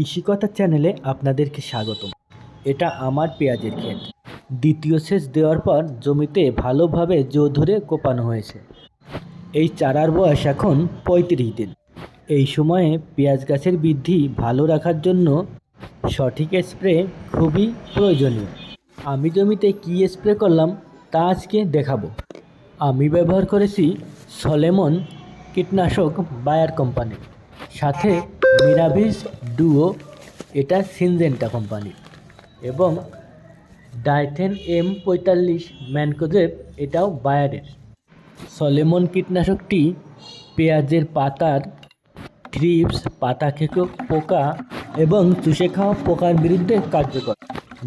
কৃষিকথা চ্যানেলে আপনাদেরকে স্বাগতম। এটা আমার পেঁয়াজের ক্ষেত। দ্বিতীয় সেচ দেওয়ার পর জমিতে ভালোভাবে জো ধরে কোপানো হয়েছে। এই চারার বয়স এখন 35 দিন। এই সময়ে পেঁয়াজ গাছের বৃদ্ধি ভালো রাখার জন্য সঠিক স্প্রে খুবই প্রয়োজনীয়। আমি জমিতে কী স্প্রে করলাম তা আজকে দেখাবো। আমি ব্যবহার করেছি সলেমন কীটনাশক বায়ার কোম্পানি, সাথে মিরাভিস ডুও, এটা সিনজেন্টা কোম্পানি, এবং ডাইথেন M45 ম্যানকোজেব, এটাও বায়ারের। সলেমন কীটনাশকটি পেঁয়াজের পাতার থ্রিপস, পাতা খেকো পোকা এবং চুষে খাওয়া পোকার বিরুদ্ধে কার্যকর।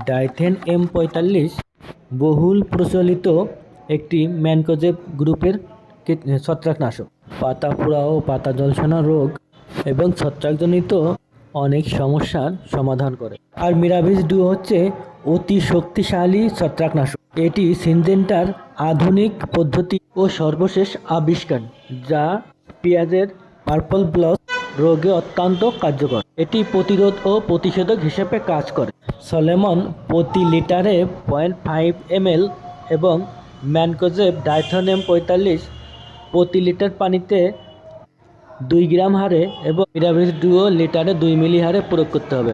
ডাইথেন M45 বহুল প্রচলিত একটি ম্যানকোজেব গ্রুপের ছত্রাকনাশক। পাতা পোড়া ও পাতা জলসানো রোগ এবং ছত্রাকজনিত অনেক সমস্যার সমাধান করে। আর মিরাভিস ডুও হচ্ছে অতি শক্তিশালী ছত্রাকনাশক। এটি সিনজেন্টার আধুনিক পদ্ধতি ও সর্বশেষ আবিষ্কার, যা পেঁয়াজের পার্পল ব্লস রোগে অত্যন্ত কার্যকর। এটি প্রতিরোধ ও প্রতিষেধক হিসেবে কাজ করে। সলেমন প্রতি লিটারে 0.5 ml এবং ম্যানকোজেব ডাইথেন M45 প্রতি লিটার পানিতে 2 গ্রাম হারে এবং মিরাভিস ডুও লিটারে 2 মিলি হারে প্রয়োগ করতে হবে।